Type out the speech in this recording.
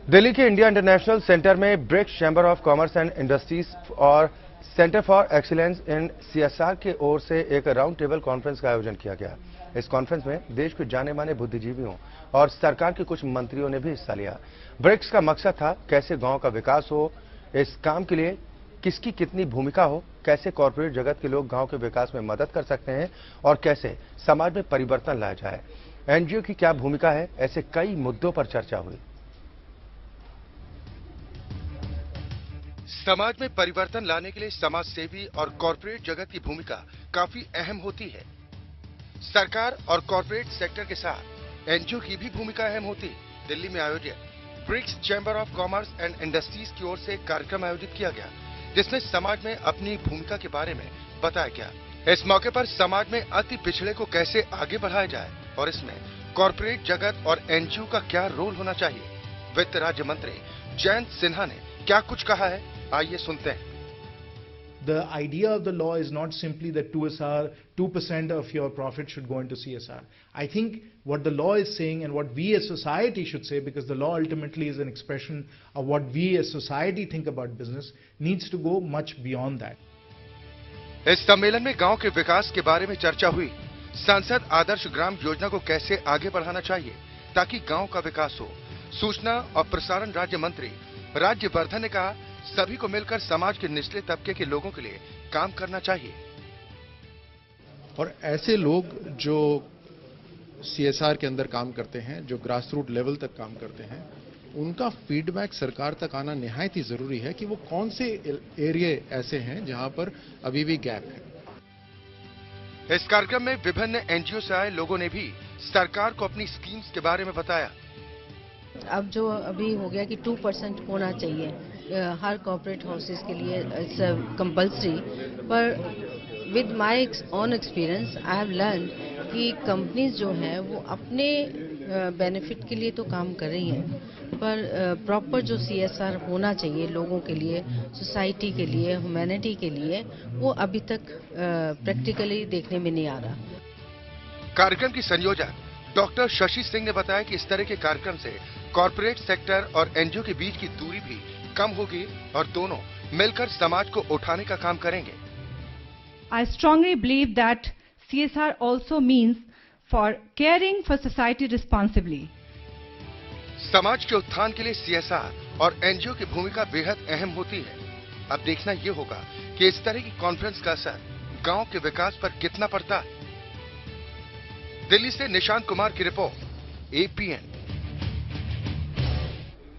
दिल्ली के India International Centre में BRICS chamber of commerce and Industries और Centre for Excellence in CSR की ओर से एक राउंड टेबल कॉन्फ्रेंस का आयोजन किया गया। इस कॉन्फ्रेंस में देश के जाने माने बुद्धिजीवियों और सरकार के कुछ मंत्रियों ने भी हिस्सा लिया। ब्रिक्स का मकसद था कैसे गांव का विकास हो, इस काम के लिए किसकी कितनी भूमिका हो, कैसे कॉर्पोरेट जगत के लोग गांव के विकास में मदद कर सकते हैं और कैसे समाज में परिवर्तन लाया जाए, एनजीओ की क्या भूमिका है, ऐसे कई मुद्दों पर चर्चा हुई। समाज में परिवर्तन लाने के लिए समाज सेवी और कॉर्पोरेट जगत की भूमिका काफी अहम होती है। सरकार और कॉर्पोरेट सेक्टर के साथ एनजीओ की भी भूमिका अहम होती है। दिल्ली में आयोजित BRICS chamber of commerce and industries की ओर से कार्यक्रम आयोजित किया गया, जिसमें समाज में अपनी भूमिका के बारे में बताया गया। इस मौके पर समाज में अति पिछड़े को कैसे आगे बढ़ाया जाए और इसमें कॉर्पोरेट जगत और एनजीओ का क्या रोल होना चाहिए, वित्त राज्य मंत्री जयंत सिन्हा ने क्या कुछ कहा है, आइए सुनते हैं। The idea of the law is not simply that 2% of your profit should go into CSR. I think what the law is saying and what we as society should say, because the law ultimately is an expression of what we as society think about business, needs to go much beyond that. इस सम्मेलन में गांव के विकास के बारे में चर्चा हुई। सांसद आदर्श ग्राम योजना को कैसे आगे बढ़ाना चाहिए ताकि गांव का विकास हो। सूचना और प्रसारण राज्य मंत्री राज्यवर्धन ने कहा, सभी को मिलकर समाज के निचले तबके के लोगों के लिए काम करना चाहिए। और ऐसे लोग जो सीएसआर के अंदर काम करते हैं, जो ग्रास रूट लेवल तक काम करते हैं, उनका फीडबैक सरकार तक आना निहायत ही जरूरी है कि वो कौन से एरिया ऐसे हैं जहां पर अभी भी गैप है। इस कार्यक्रम में विभिन्न एनजीओ से आए लोगों ने भी सरकार को अपनी स्कीम्स के बारे में बताया। अब जो अभी हो गया कि 2% होना चाहिए हर कॉर्पोरेट हाउसेस के लिए, इट्स कंपल्सरी, पर with my own experience I have learn कि कंपनीज जो हैं वो अपने बेनिफिट के लिए तो काम कर रही हैं, पर प्रॉपर जो सीएसआर होना चाहिए लोगों के लिए, सोसाइटी के लिए, ह्यूमैनिटी के लिए, वो अभी तक प्रैक्टिकली देखने में नहीं आ रहा। कार्यक्रम की संयोजक डॉक्टर शशि सिंह ने बताया कि इस तरह के कार्यक्रम से कॉर्पोरेट सेक्टर और एनजीओ के बीच की दूरी भी कम होगी और दोनों मिलकर समाज को उठाने का काम करेंगे। I strongly believe that CSR also means for caring for society responsibly. समाज के उत्थान के लिए सीएसआर और एनजीओ की भूमिका बेहद अहम होती है। अब देखना यह होगा कि इस तरह की कॉन्फ्रेंस का असर गांव के विकास पर कितना पड़ता है। दिल्ली से निशांत कुमार की रिपोर्ट, एपीएन।